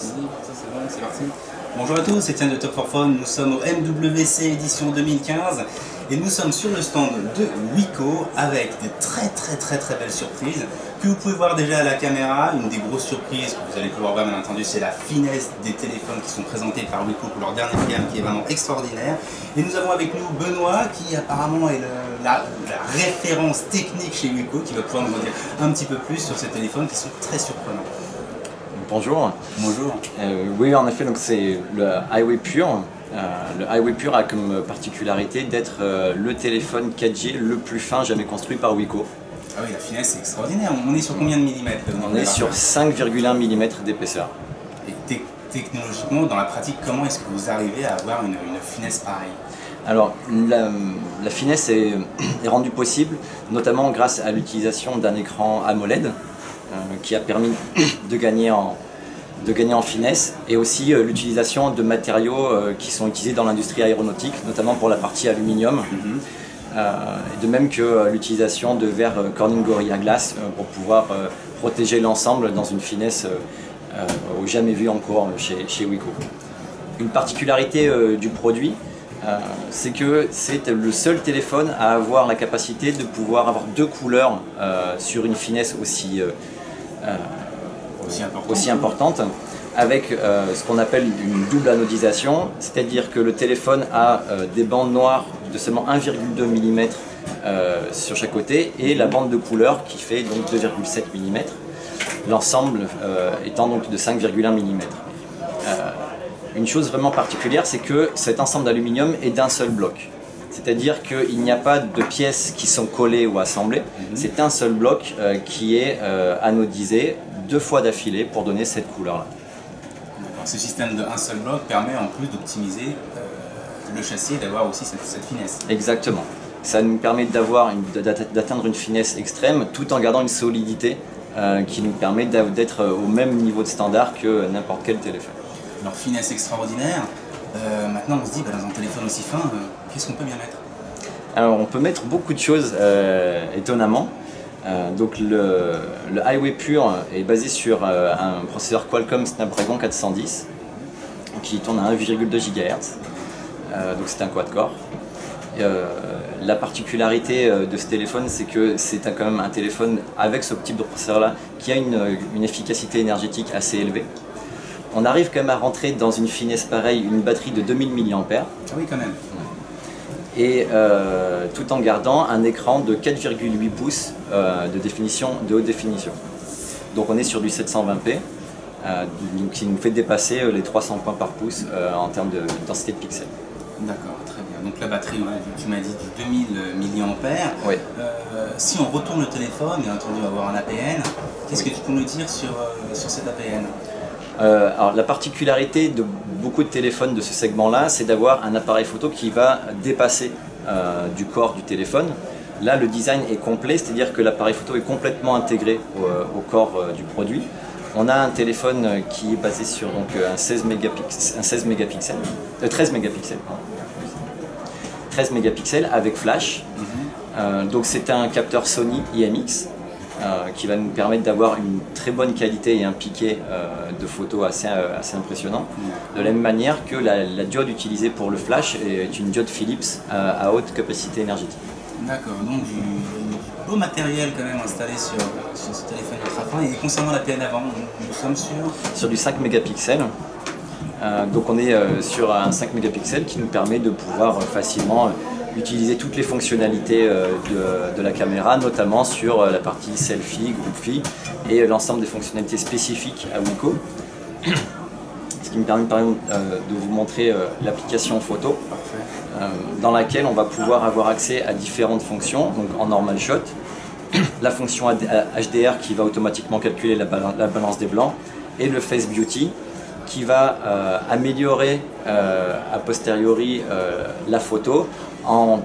Ça c'est bon, c'est parti. Bonjour à tous, c'est Étienne de Top 4 Phone. Nous sommes au MWC édition 2015 et nous sommes sur le stand de Wiko avec de très belles surprises que vous pouvez voir déjà à la caméra. Une des grosses surprises que vous allez pouvoir voir bien entendu, c'est la finesse des téléphones qui sont présentés par Wiko pour leur dernière gamme qui est vraiment extraordinaire. Et nous avons avec nous Benoît qui apparemment est la référence technique chez Wiko, qui va pouvoir nous en dire un petit peu plus sur ces téléphones qui sont très surprenants. Bonjour. Bonjour. Oui, en effet, c'est le Highway Pure. Le Highway Pure a comme particularité d'être le téléphone 4G le plus fin jamais construit par Wiko. Ah oui, la finesse c'est extraordinaire. On est sur combien de millimètres? On est sur 5,1 mm d'épaisseur. Et technologiquement, dans la pratique, comment est-ce que vous arrivez à avoir une finesse pareille? Alors, la finesse est rendue possible, notamment grâce à l'utilisation d'un écran AMOLED qui a permis de gagner en finesse, et aussi l'utilisation de matériaux qui sont utilisés dans l'industrie aéronautique, notamment pour la partie aluminium. De même que l'utilisation de verres Corning Gorilla Glass pour pouvoir protéger l'ensemble dans une finesse au jamais vue encore chez Wiko. Une particularité du produit, c'est que c'est le seul téléphone à avoir la capacité de pouvoir avoir deux couleurs sur une finesse aussi importante, avec ce qu'on appelle une double anodisation, c'est-à-dire que le téléphone a des bandes noires de seulement 1,2 mm sur chaque côté et la bande de couleur qui fait donc 2,7 mm, l'ensemble étant donc de 5,1 mm. Une chose vraiment particulière, c'est que cet ensemble d'aluminium est d'un seul bloc. C'est-à-dire qu'il n'y a pas de pièces qui sont collées ou assemblées, c'est un seul bloc qui est anodisé 2 fois d'affilée pour donner cette couleur-là. Ce système de un seul bloc permet en plus d'optimiser le châssis et d'avoir aussi cette finesse. Exactement. Ça nous permet d'atteindre une finesse extrême tout en gardant une solidité qui nous permet d'être au même niveau de standard que n'importe quel téléphone. Alors finesse extraordinaire, maintenant on se dit dans un téléphone aussi fin, qu'est-ce qu'on peut bien mettre? Alors on peut mettre beaucoup de choses étonnamment. Donc le Highway Pure est basé sur un processeur Qualcomm Snapdragon 410 qui tourne à 1,2 GHz, donc c'est un quad-core. La particularité de ce téléphone, c'est que c'est quand même un téléphone avec ce type de processeur là qui a une efficacité énergétique assez élevée. On arrive quand même à rentrer dans une finesse pareille, une batterie de 2000 mAh. Ah oui, quand même. Et tout en gardant un écran de 4,8 pouces de haute définition. Donc on est sur du 720p, qui nous fait dépasser les 300 points par pouce en termes de densité de pixels. D'accord, très bien. Donc la batterie, tu m'as dit du 2000 mAh. Oui. Si on retourne le téléphone, bien entendu on va avoir un APN, qu'est-ce que tu peux nous dire sur cet APN? Alors la particularité de beaucoup de téléphones de ce segment-là, c'est d'avoir un appareil photo qui va dépasser du corps du téléphone. Là, le design est complet, c'est-à-dire que l'appareil photo est complètement intégré au corps du produit. On a un téléphone qui est basé sur donc, un 13 mégapixels avec flash. Donc c'est un capteur Sony IMX. Qui va nous permettre d'avoir une très bonne qualité et un piqué de photos assez impressionnant. De la même manière que la diode utilisée pour le flash est une diode Philips à haute capacité énergétique. D'accord, donc du beau matériel quand même installé sur ce téléphone ultra fin. Et concernant l'APN avant, nous sommes sur du 5 mégapixels. Donc on est sur un 5 mégapixels qui nous permet de pouvoir facilement utiliser toutes les fonctionnalités de la caméra, notamment sur la partie selfie, groupie et l'ensemble des fonctionnalités spécifiques à Wiko. Ce qui me permet par exemple de vous montrer l'application photo, dans laquelle on va pouvoir avoir accès à différentes fonctions, donc en normal shot, la fonction HDR qui va automatiquement calculer la balance des blancs, et le Face Beauty qui va améliorer a posteriori la photo en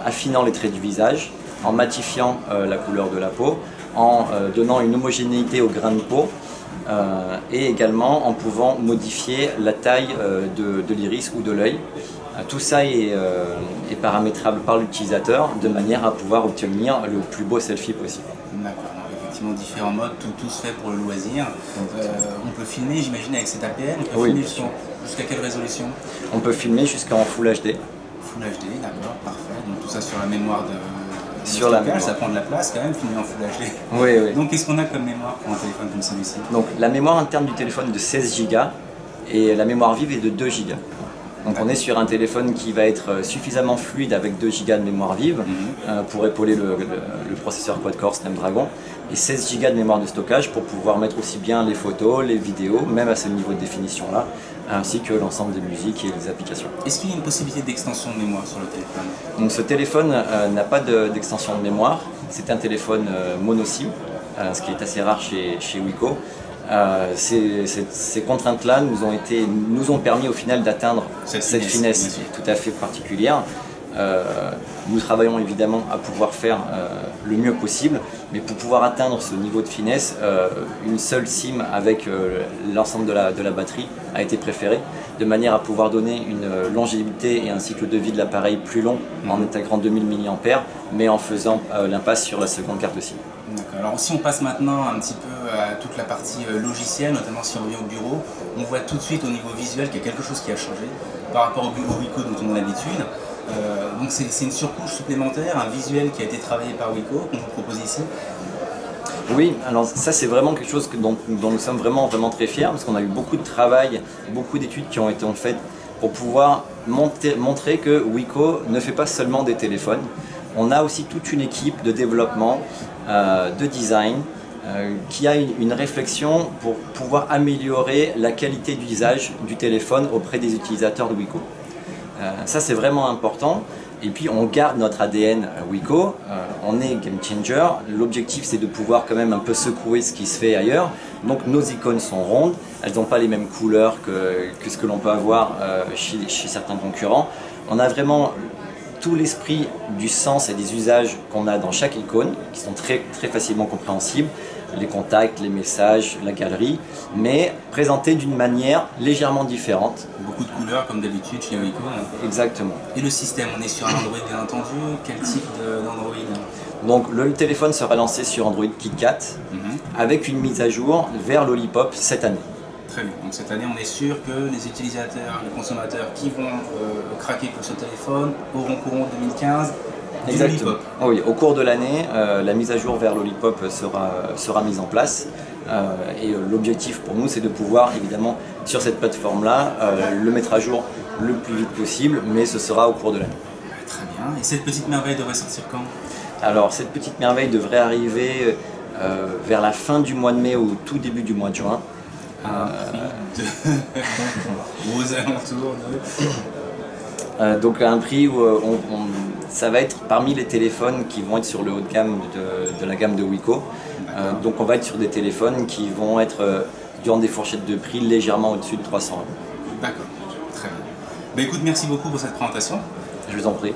affinant les traits du visage, en matifiant la couleur de la peau, en donnant une homogénéité au grain de peau et également en pouvant modifier la taille de l'iris ou de l'œil. Tout ça est paramétrable par l'utilisateur de manière à pouvoir obtenir le plus beau selfie possible. D'accord, effectivement différents modes, tout se fait pour le loisir. On peut filmer, j'imagine, avec cet APN. On peut Oui, filmer jusqu'à quelle résolution? On peut filmer jusqu'en Full HD. Full HD, d'accord, parfait. Donc tout ça sur la mémoire de sur la stockage, mémoire. ça prend de la place quand même, filmer en Full HD. Oui, oui. Donc qu'est-ce qu'on a comme mémoire pour un téléphone comme celui-ci? Donc la mémoire interne du téléphone est de 16 Go et la mémoire vive est de 2 Go. Donc on est sur un téléphone qui va être suffisamment fluide avec 2 Go de mémoire vive pour épauler le processeur quad-core Snapdragon et 16 Go de mémoire de stockage pour pouvoir mettre aussi bien les photos, les vidéos, même à ce niveau de définition là, ainsi que l'ensemble des musiques et des applications. Est-ce qu'il y a une possibilité d'extension de mémoire sur le téléphone? Donc ce téléphone n'a pas d'extension de mémoire, c'est un téléphone mono SIM, ce qui est assez rare chez Wiko. Ces contraintes-là nous ont permis au final d'atteindre cette finesse tout à fait particulière. Nous travaillons évidemment à pouvoir faire le mieux possible, mais pour pouvoir atteindre ce niveau de finesse, une seule SIM avec l'ensemble de la batterie a été préférée, de manière à pouvoir donner une longévité et un cycle de vie de l'appareil plus long en intégrant 2000 mAh, mais en faisant l'impasse sur la seconde carte SIM. D'accord. Alors si on passe maintenant un petit peu à toute la partie logicielle, notamment si on revient au bureau, on voit tout de suite au niveau visuel qu'il y a quelque chose qui a changé par rapport au Wiko dont on a l'habitude. Donc c'est une surcouche supplémentaire, un visuel qui a été travaillé par Wiko, qu'on vous propose ici. Oui, alors ça c'est vraiment quelque chose dont nous sommes vraiment très fiers, parce qu'on a eu beaucoup de travail, beaucoup d'études qui ont été faites pour pouvoir montrer que Wiko ne fait pas seulement des téléphones. On a aussi toute une équipe de développement, de design, qui a une réflexion pour pouvoir améliorer la qualité d'usage du téléphone auprès des utilisateurs de Wiko. Ça c'est vraiment important. Et puis on garde notre ADN Wiko, on est game changer. L'objectif c'est de pouvoir quand même un peu secouer ce qui se fait ailleurs. Donc nos icônes sont rondes, elles n'ont pas les mêmes couleurs que ce que l'on peut avoir chez certains concurrents. On a vraiment tout l'esprit du sens et des usages qu'on a dans chaque icône, qui sont très facilement compréhensibles, les contacts, les messages, la galerie, mais présentés d'une manière légèrement différente. Beaucoup de couleurs comme d'habitude chez Wiko. Exactement. Et le système, on est sur un Android bien entendu, quel type d'Android? Donc le téléphone sera lancé sur Android KitKat avec une mise à jour vers Lollipop cette année. Très bien, donc cette année on est sûr que les utilisateurs, les consommateurs qui vont craquer pour ce téléphone auront courant 2015 du Lollipop. Oui, au cours de l'année, la mise à jour vers Lollipop sera mise en place. Et l'objectif pour nous c'est de pouvoir évidemment sur cette plateforme là le mettre à jour le plus vite possible, mais ce sera au cours de l'année. Très bien, et cette petite merveille devrait sortir quand? Alors cette petite merveille devrait arriver vers la fin du mois de mai ou tout début du mois de juin. Aux alentours de... donc un prix où ça va être parmi les téléphones qui vont être sur le haut de gamme de la gamme de Wiko. Donc on va être sur des téléphones qui vont être durant des fourchettes de prix légèrement au-dessus de 300 €. D'accord, très bien. Bah, écoute, merci beaucoup pour cette présentation. Je vous en prie.